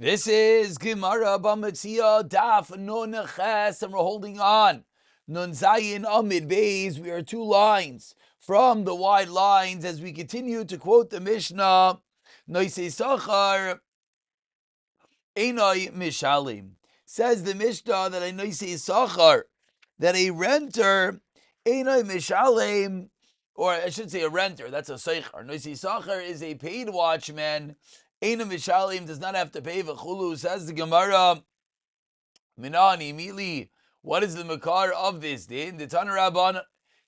This is Gemara Metziah Daf Nun Ches, and we're holding on. Nun Zayin Amid Beis. We are 2 lines from the wide lines as we continue to quote the Mishnah. Noisei Sachar Einoi Mishalim. Says the Mishnah that a Noisei Sachar, that a renter Einoi Mishalim, or I should say a renter, that's a Seichar. Noisei Sachar is a paid watchman. Eina Mishalim does not have to pay v'chulu. Says the Gemara, Minani Mili. What is the makar of this din? The Tana Rabban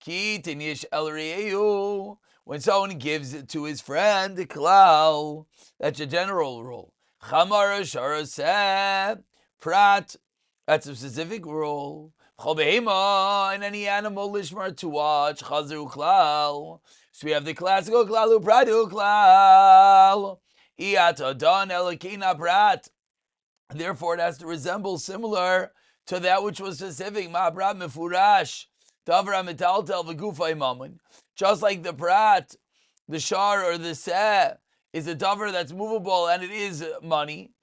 Ki Tinish El Re'eu. When someone gives it to his friend, the klal, that's a general rule. Chamar Sharaseh Prat. That's a specific rule. Chol and any animal lishmar to watch. Chazu klal. So we have the classical klalu pradu klal. Therefore, it has to resemble similar to that which was specific. Just like the prat, the shar or the seh is a davar that's movable and it is money.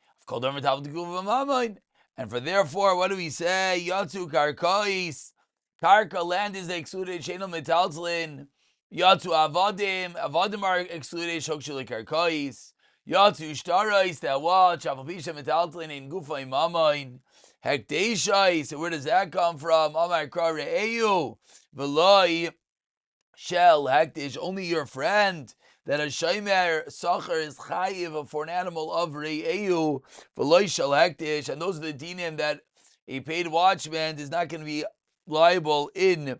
And for therefore, what do we say? Yatsu karkais. Karka land is excluded. Shenel metaltlin. Yatsu avadim. Avadim are excluded. Shokshul karkais. Yatsu shtarais that watch. Avapisha metaltlin in gufa imamain. Hekdeishai. So where does that come from? Amar kra re'eu. Veloi shel hekdesh. Only your friend. That a shaymer sacher is chayiv for an animal of re'eu. Veloi shel hekdesh. And those are the dinim that a paid watchman is not going to be liable in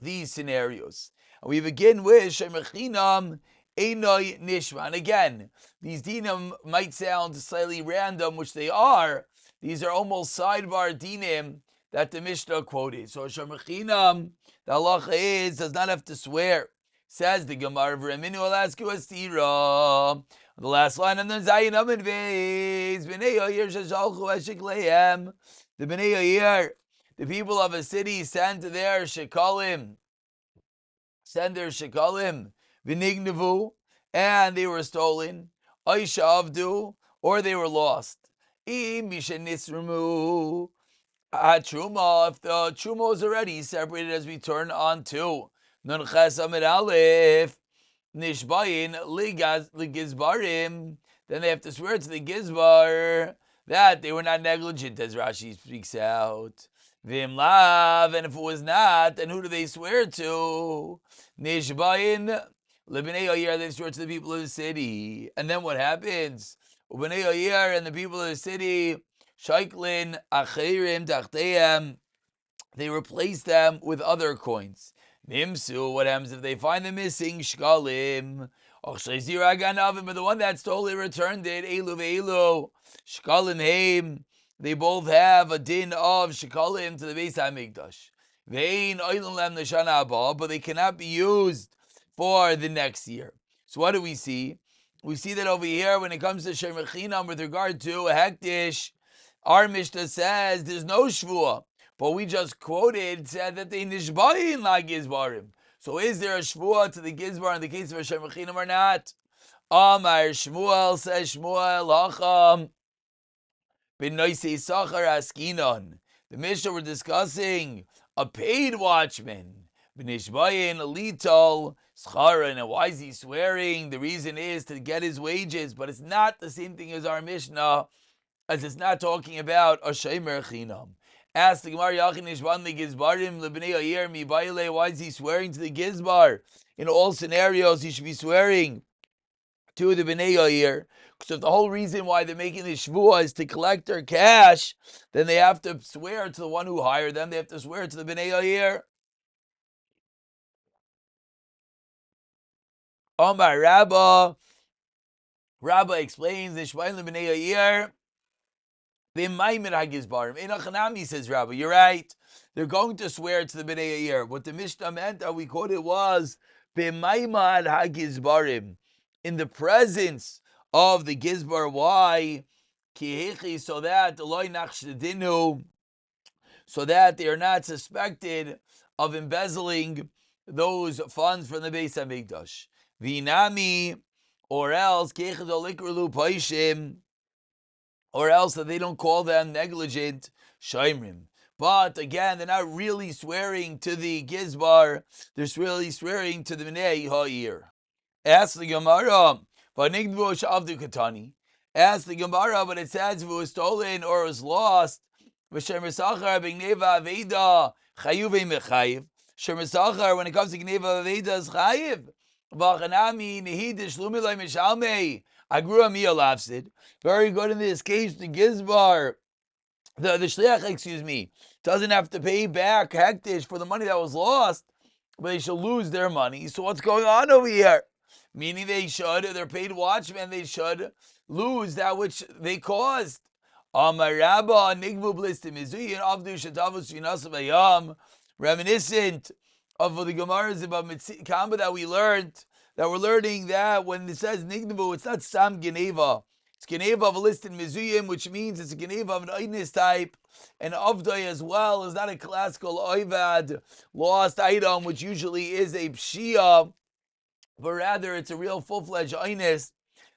these scenarios. And we begin with shemechinam einoi nishma. And again, these dinim might sound slightly random, which they are. These are almost sidebar dinim that the Mishnah quoted. So shemechinam, the halacha is, does not have to swear. Says the Gemara, V'reminu will ask you a stira. The last line, and then Zayin Amid Beis, B'nei Yoyer sheshalchu eshikleihem. The B'nei Yoyer, the people of a city, send their shekalim, v'nignevu, and they were stolen, oisha avdu, or they were lost. Im mishenisremu, truma, if the truma is already separated, as we turn on to Nun Ches Amid Aleph, nishbayin ligizbarim, then they have to swear to the gizbar that they were not negligent, as Rashi speaks out. Vim lav, and if it was not, then who do they swear to? Nishbayin libnei Yoyer, they swear to the people of the city. And then what happens? Ubnei Yoyer and the people of the city, shaiklin achirim tachteim, they replace them with other coins. Nimsu, what happens if they find them missing? Shkalim. But the one that stole it returned it. Elu ve'elu. Shkalim heim. They both have a din of shkalim to the Beis HaMikdash. Ve'in oilun lem neshana haba, but they cannot be used for the next year. So what do we see? We see that over here, when it comes to shemechinam with regard to a hektish, our Mishnah says there's no shvuah. But we just quoted, said that they nishbayin la gizbarim. So is there a shvuah to the gizbar in the case of a shemechinam or not? Amar Shmuel, says Shmuel, hacham b'noisei sachar askinon. The Mishnah we're discussing a paid watchman. B'nishbayin litol schara. And why is he swearing? The reason is to get his wages, but it's not the same thing as our Mishnah, as it's not talking about a shemer chinam. Ask the Gemara, Yachin Nishban the Gizbarim lebnei Yoyer mi baile. Why is he swearing to the Gizbar? In all scenarios, he should be swearing to the Bnei Yoyer. Because if the whole reason why they're making the shvuah is to collect their cash, then they have to swear to the one who hired them. They have to swear to the Bnei Yoyer. Omar Rabba explains Nishban lebnei Yoyer. Says Rabbi, you're right. They're going to swear to the Bnei Yoyer. What the Mishnah meant that we quoted was b'maimad hagizbarim, in the presence of the gizbar. Why? So that they are not suspected of embezzling those funds from the Beis HaMikdash. Vinami, or else or else that they don't call them negligent shaymrim. But again, they're not really swearing to the gizbar, they're really swearing to the Minei Ha'ir. Ask the Gemara, but Nigdvu Shavdu Katani. Ask the Gemara, but it says if it was stolen or it was lost, V'shem Sachar B'Gneva Aveda Chayuve Mechayiv. Shem Sachar, when it comes to Gneva Aveda, is Chayiv. V'achanami Nehid Shlumilay Mishalmei Agrua Miyalavsid. Very good in this case, the Gizbar. The shliach, doesn't have to pay back hektish for the money that was lost, but they shall lose their money. So what's going on over here? Meaning they're paid watchmen, they should lose that which they caused. Reminiscent of the Gemara's about Metziah that we're learning that when it says Nignavu, it's not Sam Geneva. It's Geneva of a listed Mezuyim, which means it's a Geneva of an Oidnis type, and Avdai as well is not a classical Oivad, lost item, which usually is a Pshia, but rather it's a real full-fledged Oidnis,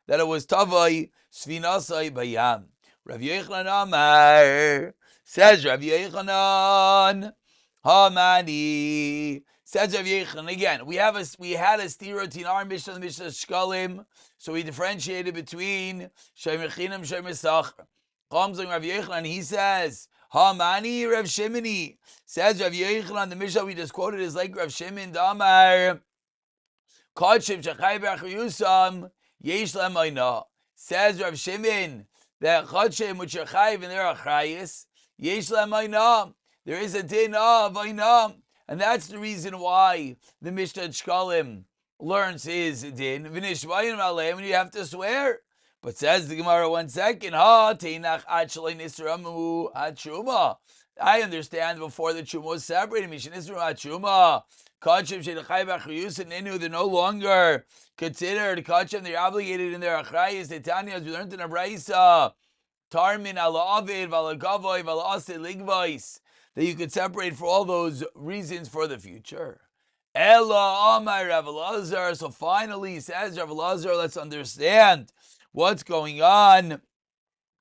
that it was Tavai, Svinasai Bayam. Rav Yochanan Amar, says Rav Yochanan, Hamani, says Rav Yochanan. Again, we had a stira in our Mishnah, the Mishnah Shkalim, so we differentiated between Shomer Chinam, Shomer Sachar. Comes on Rav Yochanan, he says, Hamani, Rav Shimoni. Says Rav Yochanan, the Mishnah we just quoted is like Rav Shimon Damar, Kodshim Shachai B'Achayusam, Yesh Lem Oina. Says Rav Shimon, that Chodshim which are Chayiv and they're Achayis, Yesh Lem Oina. There is a din of Oina. And that's the reason why the Mishnah Shkalim learns his din. V'nishvayim aleim, and you have to swear. But says the Gemara, 1 second, Ha teinach ad shalei nisramu ad truma. I understand before the truma was separated. Mishin nisramu ad truma. Kachim shedachai b'achriyus ninu. They're no longer considered kachim. They're obligated in their achrayus. Tanya, as we learned in a braysa, tarmin ala avid v'ala gavoy v'ala asid ligvais. That you could separate for all those reasons for the future. Ella Amar Rav Elazar. So finally, says Rav Elazar, let's understand what's going on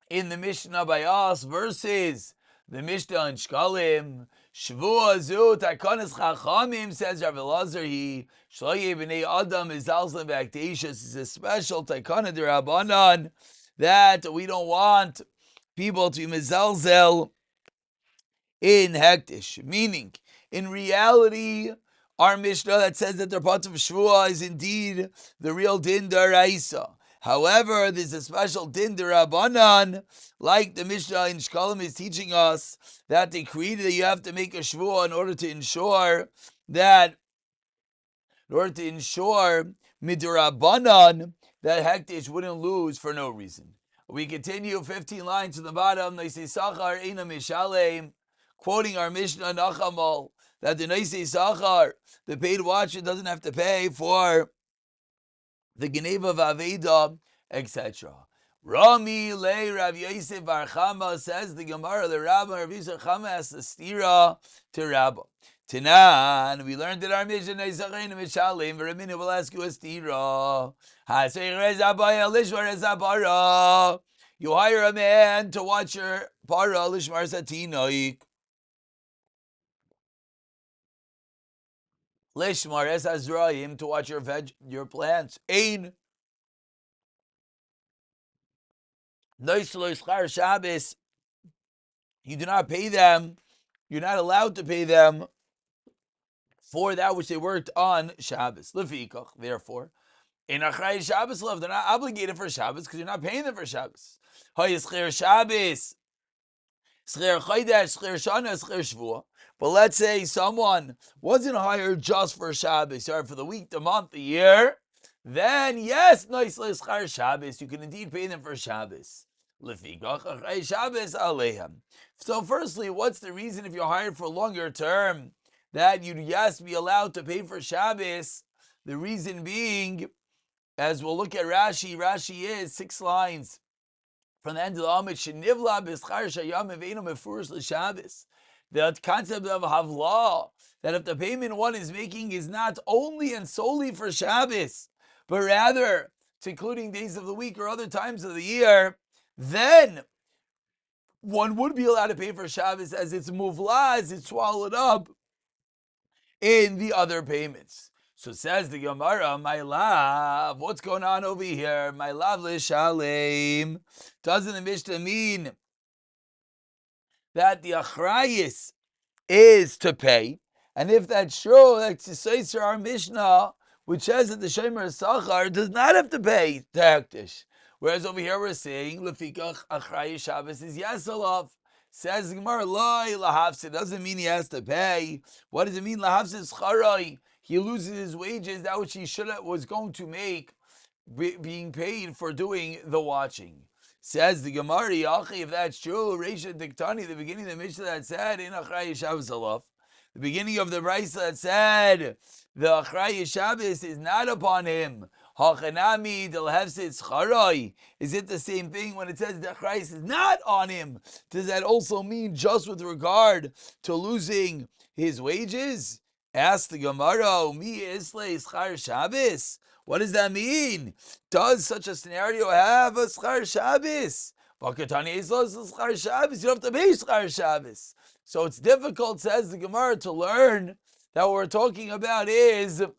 in the Mishnah by us versus the Mishnah in Shkalim. Shvua zu takonis chachamim, says Rav Elazar, he shloye b'nei adam izalzlim v'aktishas is a special takana d'Rabbanan that we don't want people to mizalzel in hektish, meaning in reality, our Mishnah that says that the part of Shvua is indeed the real din daraisa. However, there's a special din derabanan, like the Mishnah in Shkalim is teaching us that they created that you have to make a Shvua in order to ensure midirabanan that hektish wouldn't lose for no reason. We continue 15 lines to the bottom. Naisei Sachar Eina Mishalem, quoting our Mishnah Nachamal, that the Naisei Sachar, the paid watcher, doesn't have to pay for the Geneva Vaveda, etc. Rami Le Rav Yosef Bar Chama, says the Gemara, the Rabbi Rav Yosef Chama has the stira to Rabba. Tanan, we learned that our Mishnah Naisei Eina Mishalem, Veraminu will ask you a stira. You hire a man to watch your para lishmar satinoik. Lishmar es azraim, to watch your plants. Ein noisloischar Shabbos. You do not pay them. You're not allowed to pay them for that which they worked on Shabbos. Lefikach, therefore, in Achrei Shabbos love, they're not obligated for Shabbos because you're not paying them for Shabbos. Hayischir Shabbos, schir chodesh, schir shana, schir shvua. But let's say someone wasn't hired just for Shabbos, or for the week, the month, the year. Then yes, nice schar Shabbos, you can indeed pay them for Shabbos. Lefikach Achrei Shabbos alehem. So firstly, what's the reason if you're hired for a longer term that you'd be allowed to pay for Shabbos? The reason being, as we'll look at Rashi, Rashi is 6 lines from the end of the Amid, Shenivla b'schar shayam eveinu mefurish l'Shabbos. The concept of Havlah, that if the payment one is making is not only and solely for Shabbos, but rather it's including days of the week or other times of the year, then one would be allowed to pay for Shabbos as it's muvla, as it's swallowed up in the other payments. So says the Gemara, my love, what's going on over here? My love l'shalem. Doesn't the Mishnah mean that the achrayis is to pay? And if that's true, that's to say, sir, our Mishnah, which says that the Shomer Sachar does not have to pay to Hektish. Whereas over here we're saying, Lefikach achrayis Shabbos is Yesalav. Says the Gemara, Loi lahafsid, doesn't mean he has to pay. What does it mean? Lahafsid scharai. He loses his wages, that which he was going to make, being paid for doing the watching. Says the Gemara, if that's true, Reisha Diktani, the beginning of the Mishnah that said, in Achrayis Shabbos Alaf, the beginning of the Brisa that said, the Achrayis Shabbos is not upon him. Hachanami del hefsid scharai. Is it the same thing when it says the Achrayis is not on him? Does that also mean just with regard to losing his wages? Ask the Gemara, Mi Isle Schar Shabbos. What does that mean? Does such a scenario have a Schar Shabbos? Vakatani Isle Schar Shabbos. You don't have to pay Schar Shabbos. So it's difficult, says the Gemara, to learn that what we're talking about is the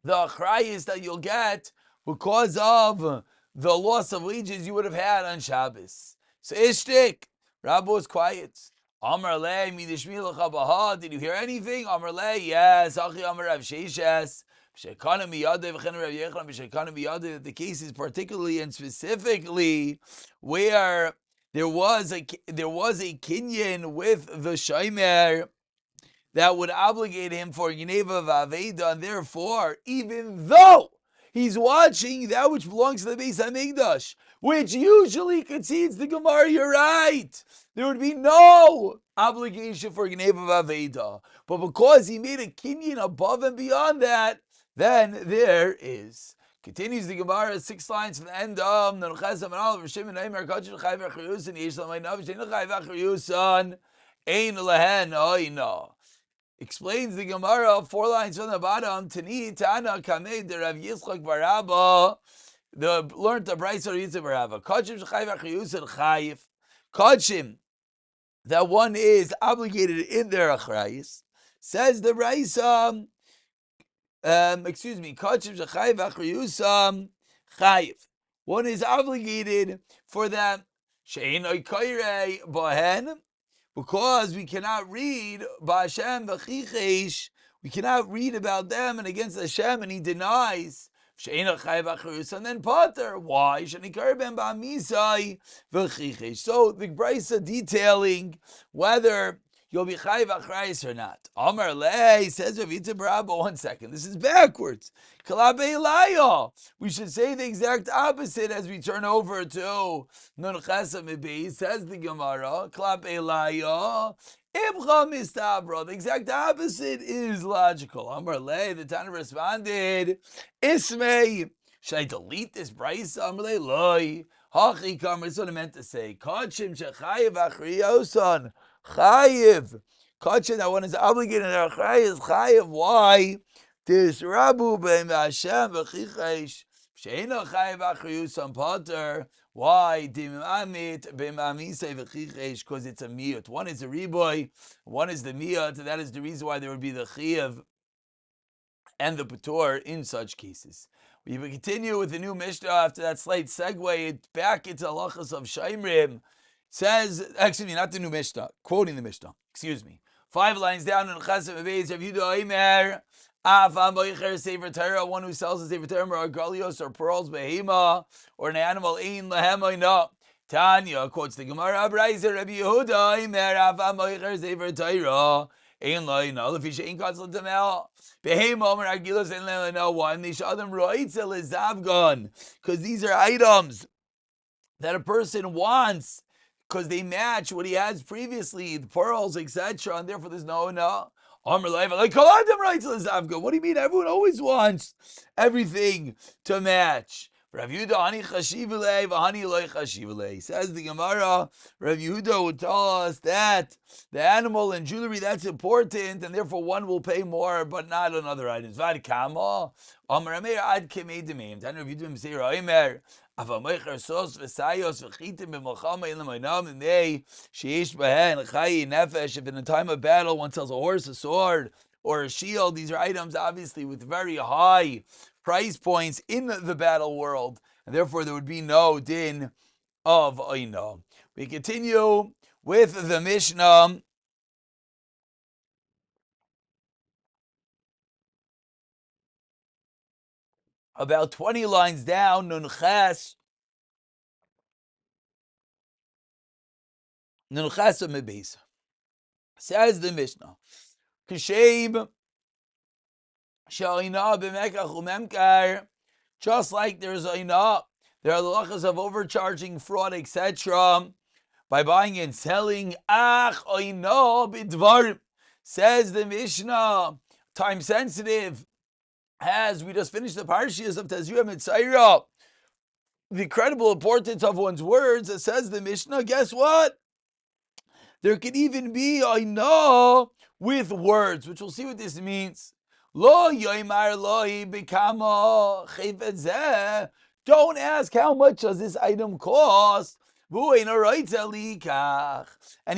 achrayis that you'll get because of the loss of wages you would have had on Shabbos. So Ishtik, Rabbi was quiet. Amar le midishmi l'chabaha. Did you hear anything? Amar le, yes. Achi Amar Rav Sheshes. Shekana miyade v'chen Rav Yechon b'shekana miyade. The cases particularly and specifically where there was a kinyan with the shomer that would obligate him for Geneva Vaveda, and therefore, even though he's watching that which belongs to the Beis HaMikdash, which usually concedes the Gemara, you're right, there would be no obligation for Geneva Vaveda. But because he made a kinyan above and beyond that, then there is. Continues the Gemara, 6 lines from the end of Nenuchesam and Oliver Shimon Eimer Kachim Chayv Achriusan Yishlam Einav Shein Chayv Achriusan Ein Lehen Oino. Explains the Gemara 4 lines from the bottom. Tani Tana Kamei de Rav Yitzchak Barabba. The learned the Brisa of Yitzchak Barabba. Kachim Chayv Achriusan Chayv. Kachim, that one is obligated in their achrayis. Says the Brisa. Kachim Shechayv Achriyusam Chayiv. One is obligated for them. Shein Oikoirei Bahen, because we cannot read Ba'Hashem V'chichesh. We cannot read about them and against Hashem, and he denies. Shein Chayv Achriyusam, then Potter. Why? Shenikar Ben Ba'Misai V'chichesh. So the Brisa detailing whether you'll be chayiv achrayis or not. Amar lei, says Rav Yitzchak Barabba. 1 second, this is backwards. Kalabe Elaya. We should say the exact opposite as we turn over to Nun Chesam Ibi. Says the Gemara. Kalabe Elaya. Ibcha mistabra. The exact opposite is logical. Amar lei. The Tana responded. Ismei. Should I delete this brisa? Amar lei loi. Hachi kamer. That's what I meant to say. Kachim shechayiv achriyosan. Chayiv. Kachin, that one is obligated in our chayiv. Chayiv. Why? This Rabu beim Hashem v'chichesh. Sheina chayiv achriyusam pater. Why? Dimamit beim amisei v'chichesh. Because it's a miyut. One is a riboy. One is the miyut. That is the reason why there would be the chayiv and the patur in such cases. We will continue with the new Mishnah after that slight segue back into halachas of Shaimrim. Says, excuse me, not the new Mishnah, quoting the Mishnah, excuse me. 5 lines down in Chesem Abayz, Rav Yehuda Omer, Afam Boicher Sefer Torah, one who sells a Sefer Torah, or Galios, or pearls, behema, or an animal, Ein Lahem Oina. Tanya quotes the Gemara, Abraizer, Rav Yehuda Omer, Afam Boicher Sefer Torah, Ein Laina, Lefisha Ein Katzal Tamel, behema, Omer Agilos, Ein Laina, one, they show them Roitzel is Zavgon, because these are items that a person wants, because they match what he has previously, the pearls, etc., and therefore there's no. What do you mean? Everyone always wants everything to match. Rav Yehuda hani chashivulei v'hani loy chashivulei. Says the Gemara, Rav Yehuda would tell us that the animal and jewelry, that's important, and therefore one will pay more, but not on other items. Vad kama? Amar Ameir ad kemei demeim. Tan Rav Yehuda say Omer. If in a time of battle one sells a horse, a sword, or a shield, these are items obviously with very high price points in the battle world, and therefore there would be no din of oina. We continue with the Mishnah. About 20 lines down, Nunches Mebes. Says the Mishnah, Kishem Sha'ina b'mekach u'memkar. Just like there's oina, there are the halachas of overcharging, fraud, etc. by buying and selling. Ach oina b'dvar. Says the Mishnah, time sensitive. As we just finished the parshas of Tezriah Metziah, the credible importance of one's words, it says the Mishnah, guess what? There could even be oina with words, which we'll see what this means. Lo yoimar lohi b'kama chayvet zeh. Don't ask how much does this item cost. And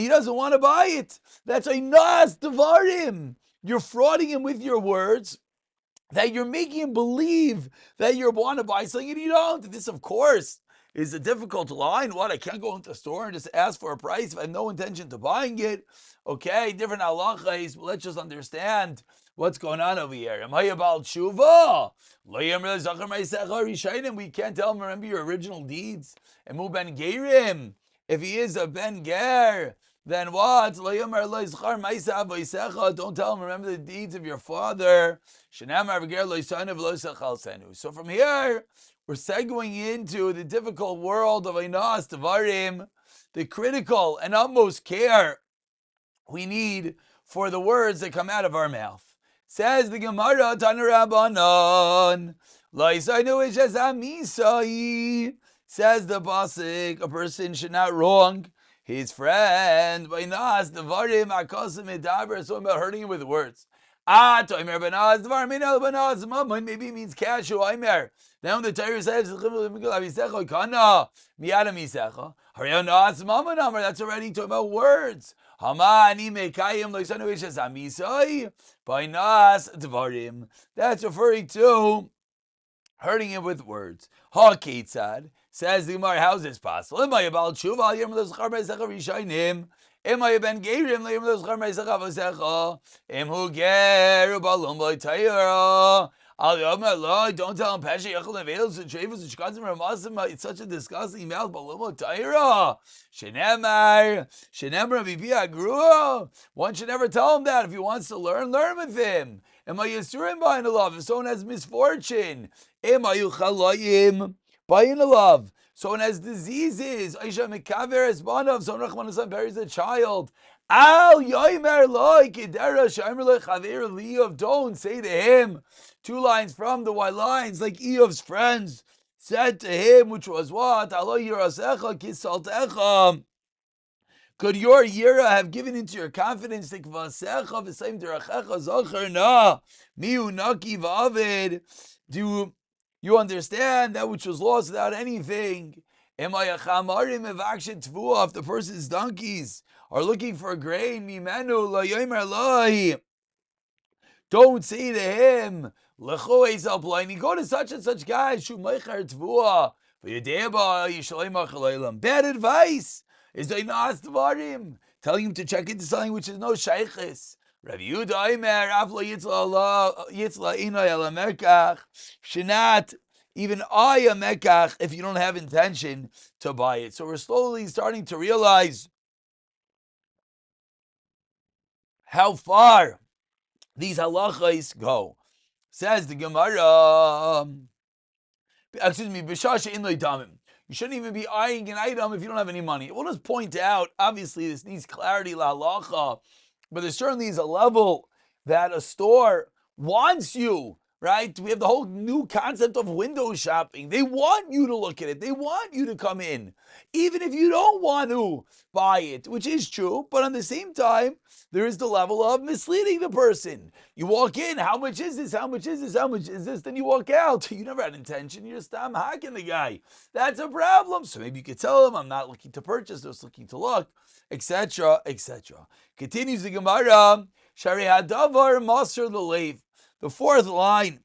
he doesn't want to buy it. That's oinas devarim. You're frauding him with your words, that you're making him believe that you want to buy something and you don't. This, of course, is a difficult line. What? I can't go into the store and just ask for a price if I have no intention to buying it. Okay, different halachas, but let's just understand what's going on over here. Am I about tshuva? We can't tell him, remember your original deeds. And mu ben gerim. If he is a ben ger, then what? Don't tell him, remember the deeds of your father. So from here, we're segueing into the difficult world of Einas Devarim, the critical and utmost care we need for the words that come out of our mouth. Says the Gemara, Tana Rabbanan, says the Pasuk, a person should not wrong his friend by nas devarim akasim medaber. So about hurting him with words. Maybe it means cash. Now the Torah says that's already talking about words. That's referring to hurting him with words. Ha ketzad, says the Gemara, how is this possible? Am I about tshuva? Yom l'schar me'secha rishaynim. Am I ben gerim? Yom l'schar me'secha v'secha. Am hu ger u'balum b'tayra. Al yom Allah, don't tell him pesha yachol nevelos and trevus and shkatzim ramasim. It's such a disgusting mouth. Balum b'tayra. Shenemar v'pi agrua. One should never tell him that. If he wants to learn with him. Am I yisurim b'ayin alav? If someone has misfortune. Am I yuchalayim? B'ayin alav. Someone has diseases. Aisha mekaver esbanav. Someone Rachman buries a child. Al yoimer loy kidera shaimer le chaver liyav. Don't say to him. 2 lines from the white lines, like Eov's friends said to him, which was what? Alo yirasecha kisaltecha. Could your yira have given into your confidence? Do you understand that which was lost without anything? If the person's donkeys are looking for grain, don't say to him, go to such and such guy. Bad advice is Einas Devarim, telling him to check into something which is no shaykhis. Rav Yehuda Omer, Aflo Yitzla Inay Ela Mekach, Shinat, even I a Mekach, if you don't have intention to buy it. So we're slowly starting to realize how far these halachas go. Says the Gemara, B'shasha Inlay Damim. You shouldn't even be eyeing an item if you don't have any money. We'll just point out, obviously this needs clarity, la halacha, but there certainly is a level that a store wants you, right? We have the whole new concept of window shopping. They want you to look at it. They want you to come in, even if you don't want to buy it, which is true. But on the same time, there is the level of misleading the person. You walk in, how much is this? How much is this? How much is this? Then you walk out. You never had intention. You're just hacking the guy. That's a problem. So maybe you could tell him, I'm not looking to purchase, just looking to look, etc., etc. Continues the Gemara. Shari hadavar maser l'leiv. The fourth line,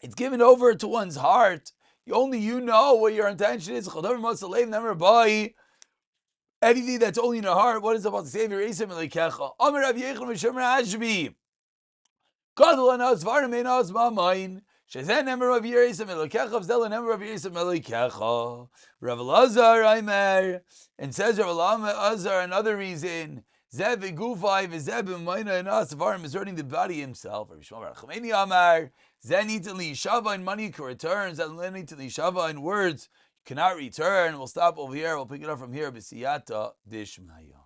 it's given over to one's heart. Only you know what your intention is. Anything that's only in your heart. What is it about the Savior? Amar Rav Yechon Mishem Rashbi. Gadol anas varim enas ma'amayin. Shezen nemer Rav Yisem Elokecha. V'zel nemer Rav Yisem Elokecha. Rav Elazar Aimer. And says Rav Elazar another reason. Zeb v'gufay v'zeb v'mayna enas varim is hurting the body himself. Rav Shmuel Bar Chomeini Amar. Zenit li shava in money can return. Zenit li shava in words cannot return. We'll stop over here. We'll pick it up from here. B'siyata dishmaya.